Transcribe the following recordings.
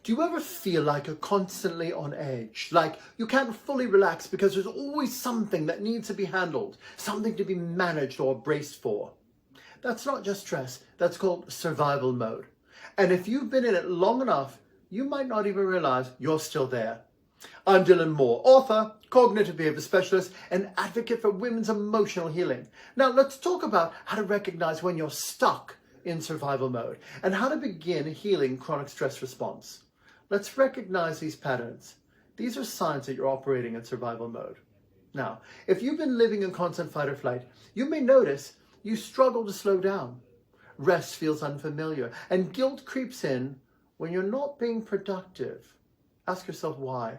Do you ever feel like you're constantly on edge? Like you can't fully relax because there's always something that needs to be handled, something to be managed or braced for? That's not just stress, that's called survival mode. And if you've been in it long enough, you might not even realize you're still there. I'm Dylan Moore, author, cognitive behavior specialist, and advocate for women's emotional healing. Now let's talk about how to recognize when you're stuck in survival mode and how to begin healing chronic stress response. Let's recognize these patterns. These are signs that you're operating in survival mode. Now, if you've been living in constant fight or flight, you may notice you struggle to slow down. Rest feels unfamiliar, and guilt creeps in when you're not being productive. Ask yourself why.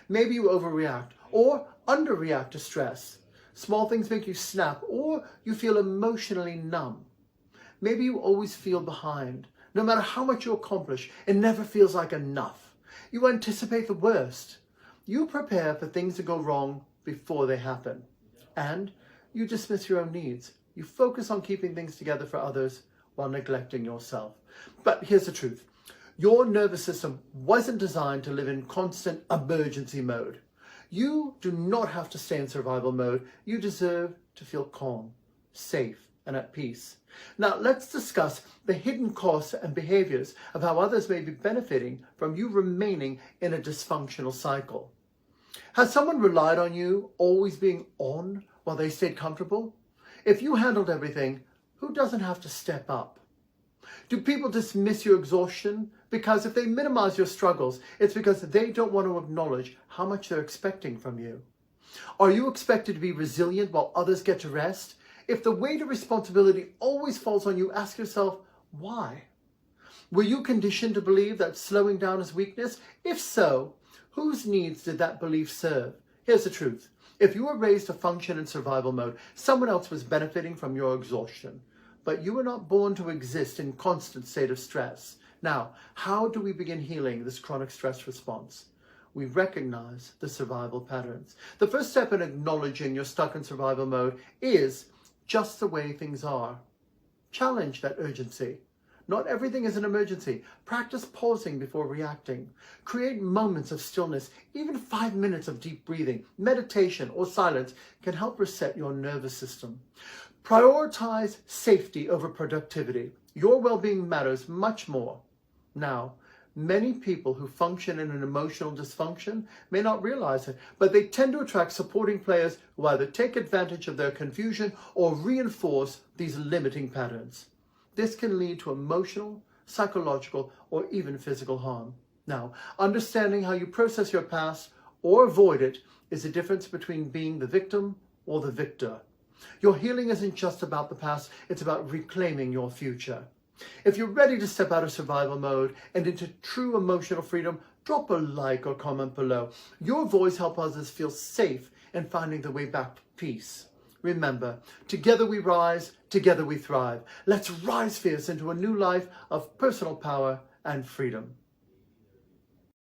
Maybe you overreact or underreact to stress. Small things make you snap, or you feel emotionally numb. Maybe you always feel behind. No matter how much you accomplish, it never feels like enough. You anticipate the worst. You prepare for things to go wrong before they happen. And you dismiss your own needs. You focus on keeping things together for others while neglecting yourself. But here's the truth. Your nervous system wasn't designed to live in constant emergency mode. You do not have to stay in survival mode. You deserve to feel calm, safe, and at peace. Now let's discuss the hidden costs and behaviors of how others may be benefiting from you remaining in a dysfunctional cycle. Has someone relied on you always being on while they stayed comfortable? If you handled everything, who doesn't have to step up? Do people dismiss your exhaustion? Because if they minimize your struggles, it's because they don't want to acknowledge how much they're expecting from you. Are you expected to be resilient while others get to rest? If the weight of responsibility always falls on you, ask yourself, why? Were you conditioned to believe that slowing down is weakness? If so, whose needs did that belief serve? Here's the truth. If you were raised to function in survival mode, someone else was benefiting from your exhaustion. But you were not born to exist in constant state of stress. Now, how do we begin healing this chronic stress response? We recognize the survival patterns. The first step in acknowledging you're stuck in survival mode is just the way things are. Challenge that urgency. Not everything is an emergency. Practice pausing before reacting. Create moments of stillness. Even 5 minutes of deep breathing, meditation, or silence can help reset your nervous system. Prioritize safety over productivity. Your well-being matters much more. Now, many people who function in an emotional dysfunction may not realize it, but they tend to attract supporting players who either take advantage of their confusion or reinforce these limiting patterns. This can lead to emotional, psychological, or even physical harm. Now, understanding how you process your past or avoid it is the difference between being the victim or the victor. Your healing isn't just about the past, it's about reclaiming your future. If you're ready to step out of survival mode and into true emotional freedom, drop a like or comment below. Your voice helps others feel safe in finding the way back to peace. Remember, together we rise, together we thrive. Let's rise fierce into a new life of personal power and freedom.